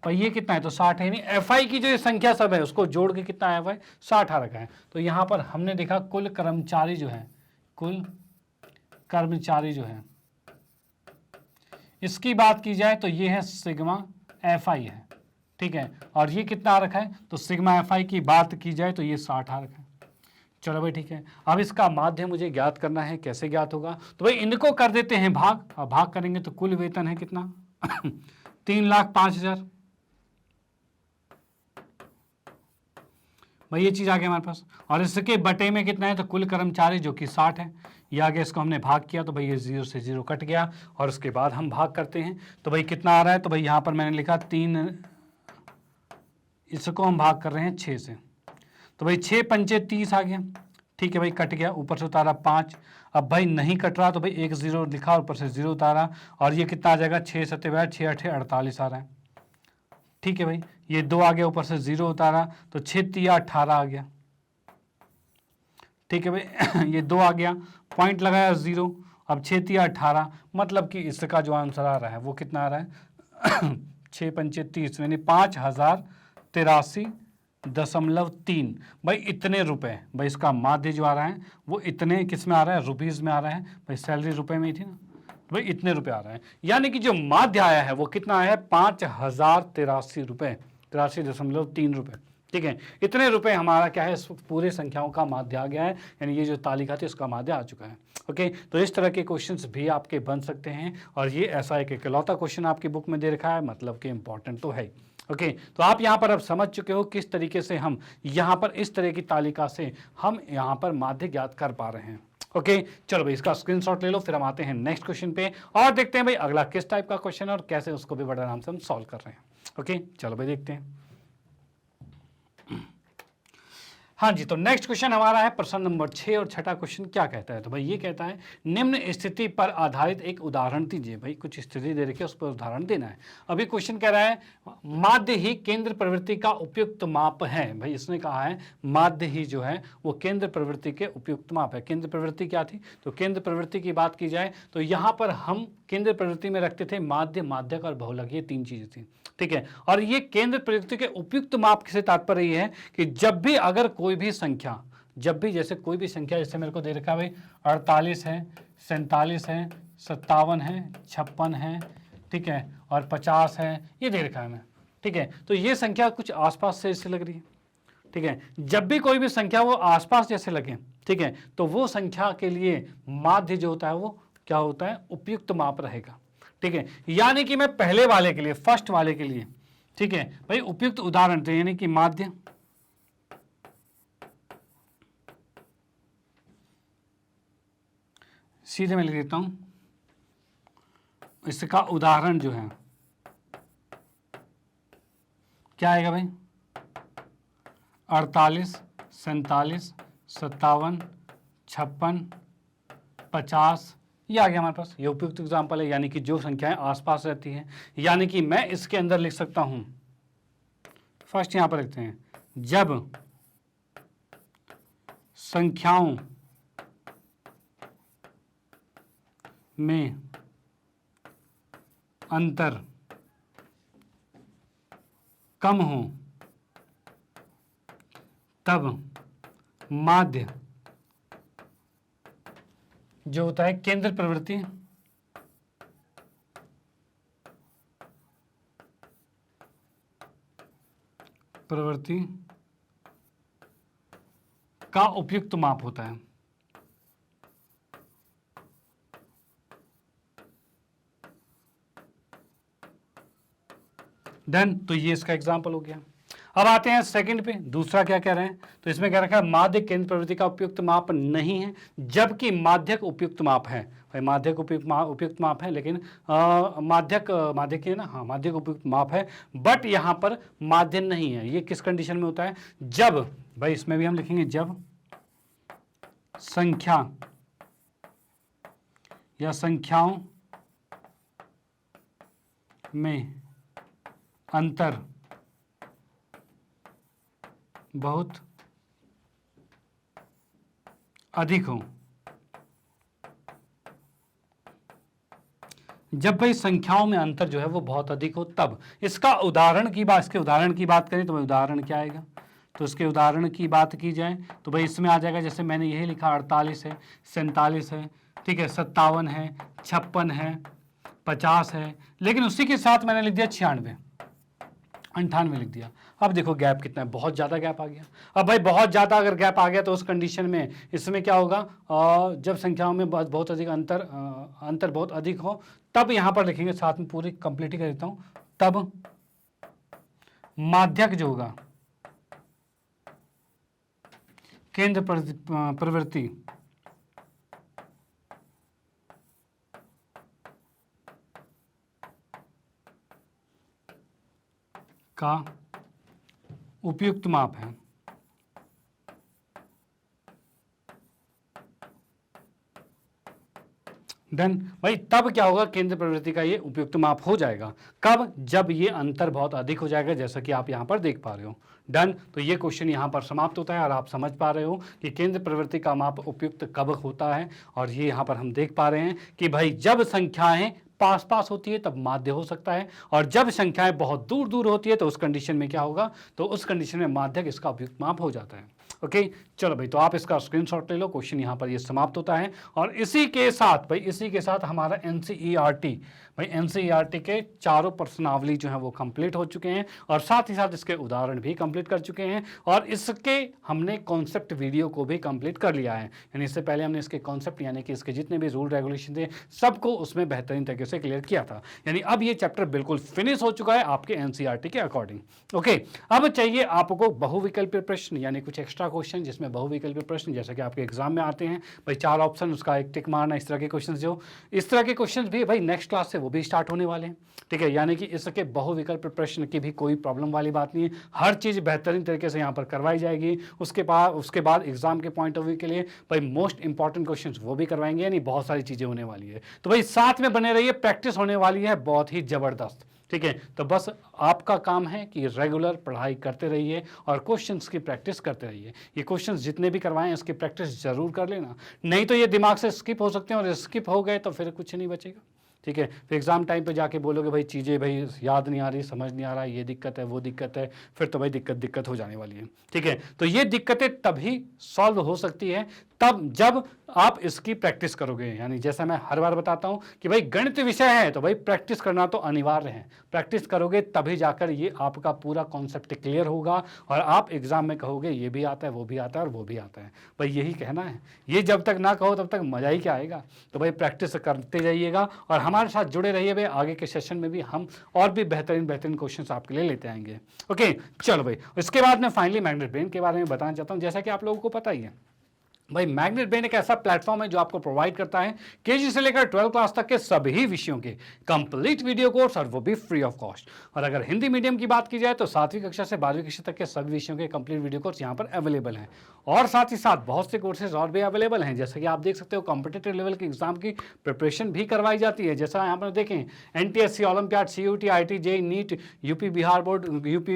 भाई ये कितना है, तो 60 है, यानी FI की जो ये संख्या सब है उसको जोड़ के कितना है, 60 आ रखा है। तो यहां पर हमने देखा कुल कर्मचारी जो है, कुल कर्मचारी जो है, इसकी बात की जाए तो ये है सिग्मा FI है, ठीक है। और ये कितना आ रखा है, तो सिग्मा FI की बात की जाए तो ये 60 आ रखा है। चलो भाई ठीक है। अब इसका माध्य मुझे ज्ञात करना है, कैसे ज्ञात होगा, तो भाई इनको कर देते हैं भाग, अब भाग करेंगे तो कुल वेतन है कितना 3,05,000, भाई ये चीज आ गया हमारे पास। और इसके बटे में कितना है, तो कुल कर्मचारी जो कि 60 है, ये आगे इसको हमने भाग किया तो भाई ये 0 से 0 कट गया। और उसके बाद हम भाग करते हैं तो भाई कितना आ रहा है, तो भाई यहाँ पर मैंने लिखा 3, इसको हम भाग कर रहे हैं 6 से, तो भाई 6 पंचे 30 आ गया, ठीक है भाई, कट गया, ऊपर से उतारा 5। अब भाई नहीं कट रहा तो भाई 1 0 लिखा, ऊपर से 0 उतारा, और ये कितना आ जाएगा 6 7 6 8 48 आ रहा है, ठीक है भाई। ये 2 आ गया, ऊपर से 0 उतारा, तो 6 3 18 आ गया, ठीक है भाई। ये 2 आ गया, पॉइंट लगाया 0, अब 6 3 18, मतलब कि इसका जो आंसर आ रहा है वो कितना आ रहा है 6 पंचे 30, यानी 5,083.3, भाई इतने रुपए, भाई इसका माध्य जो आ रहा है वो इतने किस में आ रहा है, रुपीज में आ रहा है, भाई सैलरी रुपए में ही थी ना, भाई इतने रुपए आ रहे हैं। यानी कि जो माध्य आया है वो कितना आया है 5,083 रुपए, 83.3 रुपए, ठीक है, इतने रुपए हमारा क्या है, इस पूरे संख्याओं का माध्य आ गया है, यानी ये जो तालिका थी उसका माध्य आ चुका है। ओके, तो इस तरह के क्वेश्चंस भी आपके बन सकते हैं, और ये ऐसा एक इकलौता क्वेश्चन आपकी बुक में दे रखा है, मतलब कि इंपॉर्टेंट तो है। ओके, तो आप यहाँ पर अब समझ चुके हो किस तरीके से हम यहाँ पर इस तरह की तालिका से हम यहाँ पर माध्य ज्ञात कर पा रहे हैं। ओके, चलो भाई इसका स्क्रीनशॉट ले लो, फिर हम आते हैं नेक्स्ट क्वेश्चन पे और देखते हैं भाई अगला किस टाइप का क्वेश्चन है और कैसे उसको भी बड़े आराम से हम सॉल्व कर रहे हैं। ओके, चलो भाई देखते हैं। हाँ जी, तो नेक्स्ट क्वेश्चन हमारा है प्रश्न नंबर 6 और छठा क्वेश्चन क्या कहता है, तो भाई ये कहता है निम्न स्थिति पर आधारित एक उदाहरण दीजिए। भाई कुछ स्थिति दे रखी है, उस पर उदाहरण देना है। अभी क्वेश्चन कह रहा है माध्य ही केंद्र प्रवृत्ति का उपयुक्त माप है। भाई इसने कहा है माध्य ही जो है वो केंद्र प्रवृत्ति के उपयुक्त माप है। केंद्र प्रवृत्ति क्या थी, तो केंद्र प्रवृत्ति की बात की जाए तो यहाँ पर हम केंद्र प्रवृत्ति में रखते थे माध्य, माध्यक और बहुलक, ये 3 चीजें थी। ठीक है, और ये केंद्र प्रवृत्ति के उपयुक्त माप से तात्पर्य ये है कि जब भी अगर कोई भी संख्या, जब भी जैसे कोई भी संख्या, जैसे मेरे को दे रखा है भाई 48 है, 47 है, 57 है, 56 है, ठीक है, और 50 है, ये दे रखा है हमें। ठीक है, तो ये संख्या कुछ आसपास से ऐसे लग रही है। ठीक है, जब भी कोई भी संख्या वो आसपास जैसे लगे, ठीक है, तो वो संख्या के लिए माध्य जो होता है वो क्या होता है, उपयुक्त माप रहेगा। ठीक है, यानी कि मैं पहले वाले के लिए, फर्स्ट वाले के लिए, ठीक है भाई, उपयुक्त उदाहरण थे, यानी कि माध्य, सीधे मैं लिख देता हूं, इसका उदाहरण जो है क्या आएगा भाई, 48, 47, 57, 56, 50, ये आ गया हमारे पास। ये उपयुक्त एग्जाम्पल है, यानी कि जो संख्याएं आसपास रहती हैं, यानी कि मैं इसके अंदर लिख सकता हूं, फर्स्ट यहां पर लिखते हैं, जब संख्याओं में अंतर कम हो तब माध्य जो होता है केंद्र प्रवृत्ति का उपयुक्त माप होता है। डन, तो ये इसका एग्जाम्पल हो गया। अब आते हैं सेकंड पे, दूसरा क्या कह रहे हैं, तो इसमें कह रखा है माध्य केंद्र प्रवृत्ति का उपयुक्त माप नहीं है, जबकि माध्यक उपयुक्त माप है। भाई माध्यक उपयुक्त माप है, लेकिन माध्यक है ना, हाँ माध्यक उपयुक्त माप है, बट यहाँ पर माध्य नहीं है। ये किस कंडीशन में होता है, जब, भाई इसमें भी हम लिखेंगे जब संख्या या संख्याओं में अंतर बहुत अधिक हो। जब भाई संख्याओं में अंतर जो है वो बहुत अधिक हो तब। इसके उदाहरण की बात करें तो भाई उदाहरण क्या आएगा, तो इसके उदाहरण की बात की जाए तो भाई इसमें आ जाएगा, जैसे मैंने यही लिखा 48 है, 47 है, ठीक है, 57 है, 56 है, 50 है, लेकिन उसी के साथ मैंने लिख दिया 96, 98 लिख दिया। अब देखो गैप कितना है, बहुत ज़्यादा गैप आ गया। अब भाई बहुत ज़्यादा अगर गैप आ गया तो उस कंडीशन में इसमें क्या होगा, जब संख्याओं में बहुत अधिक अंतर बहुत अधिक हो तब यहाँ पर लिखेंगे, साथ में पूरी कंप्लीट ही कर देता हूँ, तब माध्यक जो होगा केंद्र प्रवृत्ति का उपयुक्त माप है। डन, भाई तब क्या होगा, केंद्र प्रवृत्ति का ये उपयुक्त माप हो जाएगा। कब, जब ये अंतर बहुत अधिक हो जाएगा, जैसा कि आप यहाँ पर देख पा रहे हो। डन, तो ये क्वेश्चन यहाँ पर समाप्त होता है और आप समझ पा रहे हो कि केंद्र प्रवृत्ति का माप उपयुक्त कब होता है। और ये यहाँ पर हम देख पा रहे हैं कि भाई जब संख्याएं पास होती है तब माध्य हो सकता है, और जब संख्याएं बहुत दूर होती है तो उस कंडीशन में क्या होगा, तो उस कंडीशन में माध्यक इसका उपयुक्त माप हो जाता है। ओके चलो भाई, तो आप इसका स्क्रीनशॉट ले लो। क्वेश्चन यहाँ पर ये समाप्त होता है। और इसी के साथ भाई, इसी के साथ हमारा एनसीईआरटी भाई, एनसीईआरटी के चारों प्रश्नावली जो है वो कंप्लीट हो चुके हैं और साथ ही साथ इसके उदाहरण भी कंप्लीट कर चुके हैं और इसके हमने कॉन्सेप्ट वीडियो को भी कंप्लीट कर लिया है। यानी इससे पहले हमने इसके कॉन्सेप्ट यानी कि इसके जितने भी रूल रेगुलेशन थे सबको उसमें बेहतरीन तरीके से क्लियर किया था। यानी अब ये चैप्टर बिल्कुल फिनिश हो चुका है आपके एनसीईआरटी के अकॉर्डिंग। ओके, अब चाहिए आपको बहुविकल्पीय प्रश्न यानी कुछ एक्स्ट्रा क्वेश्चन जिसमें बहुविकल्पीय प्रश्न जैसे कि आपके एग्जाम में आते हैं भाई, 4 ऑप्शन उसका एक टिक मारना, इस तरह के क्वेश्चन जो इस तरह के क्वेश्चन भी भाई नेक्स्ट क्लास से वो भी स्टार्ट होने वाले हैं। ठीक है, यानी कि इसके बहुविकल्प प्रश्न की भी कोई प्रॉब्लम वाली बात नहीं है, हर चीज़ बेहतरीन तरीके से यहाँ पर करवाई जाएगी। उसके बाद एग्जाम के पॉइंट ऑफ व्यू के लिए भाई मोस्ट इंपॉर्टेंट क्वेश्चंस वो भी करवाएंगे। यानी बहुत सारी चीज़ें होने वाली है, तो भाई साथ में बने रहिए, प्रैक्टिस होने वाली है बहुत ही ज़बरदस्त। ठीक है, तो बस आपका काम है कि रेगुलर पढ़ाई करते रहिए और क्वेश्चंस की प्रैक्टिस करते रहिए। ये क्वेश्चंस जितने भी करवाएं इसकी प्रैक्टिस जरूर कर लेना, नहीं तो ये दिमाग से स्किप हो सकते हैं और स्किप हो गए तो फिर कुछ नहीं बचेगा। ठीक है, फिर एग्जाम टाइम पे जाके बोलोगे भाई चीज़ें भाई याद नहीं आ रही, समझ नहीं आ रहा, ये दिक्कत है वो दिक्कत है, फिर तो भाई दिक्कत हो जाने वाली है। ठीक है, तो ये दिक्कतें तभी सॉल्व हो सकती है तब जब आप इसकी प्रैक्टिस करोगे। यानी जैसा मैं हर बार बताता हूं कि भाई गणित विषय है तो भाई प्रैक्टिस करना तो अनिवार्य है, प्रैक्टिस करोगे तभी जाकर ये आपका पूरा कॉन्सेप्ट क्लियर होगा और आप एग्जाम में कहोगे ये भी आता है वो भी आता है और वो भी आता है। भाई यही कहना है, ये जब तक ना कहो तब तक मजा ही क्या आएगा। तो भाई प्रैक्टिस करते जाइएगा और हमारे साथ जुड़े रहिए भाई, आगे के सेशन में भी हम और भी बेहतरीन क्वेश्चंस आपके लिए लेते आएंगे। ओके चलो भाई, इसके बाद मैं फाइनली मैग्नेट ब्रेन के बारे में बताना चाहता हूँ। जैसा कि आप लोगों को पता ही है भाई, मैग्नेट ब्रेन एक ऐसा प्लेटफॉर्म है जो आपको प्रोवाइड करता है केजी से लेकर 12 क्लास तक के सभी विषयों के कंप्लीट वीडियो कोर्स और वो भी फ्री ऑफ कॉस्ट। और अगर हिंदी मीडियम की बात की जाए तो 7वीं कक्षा से 12वीं कक्षा तक के सभी विषयों के कंप्लीट वीडियो कोर्स यहाँ पर अवेलेबल हैं और साथ ही साथ बहुत से कोर्सेज और भी अवेलेबल हैं। जैसे कि आप देख सकते हो कॉम्पिटिटिव लेवल के एग्जाम की प्रिपरेशन भी करवाई जाती है। जैसा यहाँ पर देखें NTSC, olympiad, CUT, IIT, JEE, NEET, UP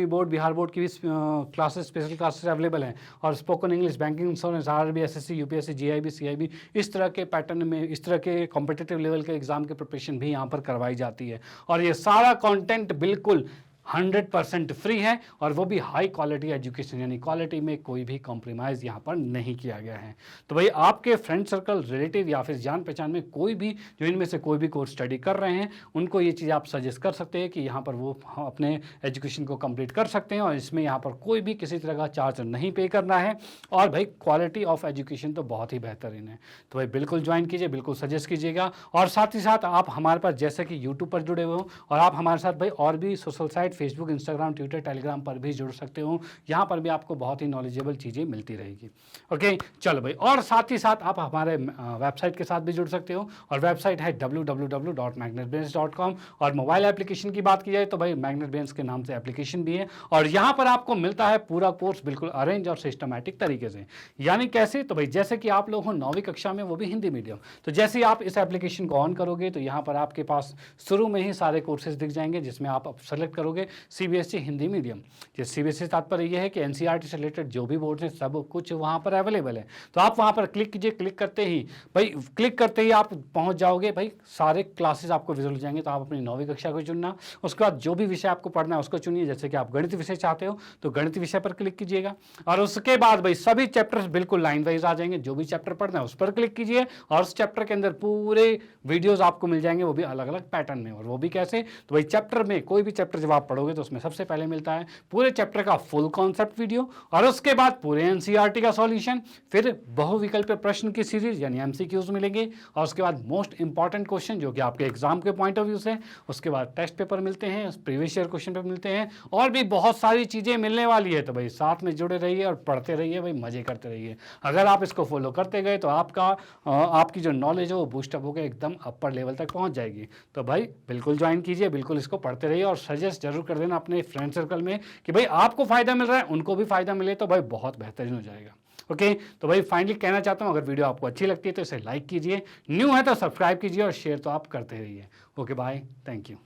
board Bihar board की भी क्लासेस, स्पेशल क्लासेस अवेलेबल हैं और spoken English, banking, insurance, RRB, SSC, UPSC, GIB, CIB, इस तरह के पैटर्न में इस तरह के कॉम्पिटिटिव लेवल के एग्जाम की प्रिपरेशन भी यहाँ पर करवाई जाती है। और ये सारा कंटेंट बिल्कुल 100% फ्री है और वो भी हाई क्वालिटी एजुकेशन, यानी क्वालिटी में कोई भी कॉम्प्रोमाइज़ यहाँ पर नहीं किया गया है। तो भाई आपके फ्रेंड सर्कल, रिलेटिव या फिर जान पहचान में कोई भी जो इनमें से कोई भी कोर्स स्टडी कर रहे हैं उनको ये चीज़ आप सजेस्ट कर सकते हैं कि यहाँ पर वो अपने एजुकेशन को कंप्लीट कर सकते हैं और इसमें यहाँ पर कोई भी किसी तरह का चार्ज नहीं पे करना है और भाई क्वालिटी ऑफ एजुकेशन तो बहुत ही बेहतरीन है। तो भाई बिल्कुल ज्वाइन कीजिए, बिल्कुल सजेस्ट कीजिएगा। और साथ ही साथ आप हमारे पास जैसे कि यूट्यूब पर जुड़े हुए हो और आप हमारे साथ भाई और भी social site Facebook, Instagram, Twitter, Telegram पर भी जुड़ सकते हो। यहाँ पर भी आपको बहुत ही नॉलेजेबल चीज़ें मिलती रहेगी। ओके चलो भाई, और साथ ही साथ आप हमारे वेबसाइट के साथ भी जुड़ सकते हो और वेबसाइट है www.magnetbrains.com। और मोबाइल एप्लीकेशन की बात की जाए तो भाई मैग्नेट ब्रेन्स के नाम से एप्लीकेशन भी है और यहाँ पर आपको मिलता है पूरा कोर्स बिल्कुल अरेंज और सिस्टमैटिक तरीके से। यानी कैसे, तो भाई जैसे कि आप लोग हो 9वीं कक्षा में वो भी हिंदी मीडियम, तो जैसे ही आप इस एप्लीकेशन को ऑन करोगे तो यहाँ पर आपके पास शुरू में ही सारे कोर्सेज दिख जाएंगे जिसमें आप सेलेक्ट करोगे CBSE हिंदी मीडियम। CBSE तात्पर्य यह है कि NCERT से रिलेटेड जो भी बोर्ड है सब कुछ वहाँ पर अवेलेबल है। तो आप वहाँ पर क्लिक कीजिए, क्लिक करते ही आप पहुँच जाओगे भाई, सारे क्लासेस आपको विजुअल हो जाएंगे। तो आप अपनी 9वीं कक्षा को चुनना, उसके बाद जो भी विषय आपको पढ़ना है उसको चुनिए। जैसे कि आप गणित विषय चाहते हो तो गणित विषय पर क्लिक कीजिएगा और उसके बाद भाई सभी चैप्टर्स बिल्कुल लाइन वाइज आ जाएंगे। जो भी चैप्टर पढ़ना है उस पर क्लिक कीजिए और उस चैप्टर के अंदर पूरे वीडियोज आपको मिल जाएंगे, वो भी अलग अलग पैटर्न में। और वो भी कैसे, तो भाई चैप्टर में कोई भी चैप्टर जब आप पढ़ोगे तो उसमें सबसे पहले मिलता है पूरे चैप्टर का फुल कॉन्सेप्ट वीडियो और उसके बाद पूरे NCERT का सॉल्यूशन, फिर बहुविकल्प प्रश्न की सीरीज यानी MCQs मिलेंगे और उसके बाद मोस्ट इंपॉर्टेंट क्वेश्चन जो कि आपके एग्जाम के पॉइंट ऑफ व्यू से, उसके बाद टेस्ट पेपर मिलते हैं, प्रीवियस ईयर क्वेश्चन पेपर मिलते हैं और भी बहुत सारी चीज़ें मिलने वाली है। तो भाई साथ में जुड़े रहिए और पढ़ते रहिए भाई, मजे करते रहिए। अगर आप इसको फॉलो करते गए तो आपकी जो नॉलेज है वो बूस्टअप होकर एकदम अपर लेवल तक पहुंच जाएगी। तो भाई बिल्कुल ज्वाइन कीजिए, बिल्कुल इसको पढ़ते रहिए और सजेस्ट जरूर कर देना अपने फ्रेंड सर्कल में कि भाई आपको फायदा मिल रहा है, उनको भी फायदा मिले तो भाई बहुत बेहतरीन हो जाएगा। ओके तो भाई फाइनली कहना चाहता हूँ, अगर वीडियो आपको अच्छी लगती है तो इसे लाइक कीजिए, न्यू है तो सब्सक्राइब कीजिए और शेयर तो आप करते रहिए। Okay bye, thank you.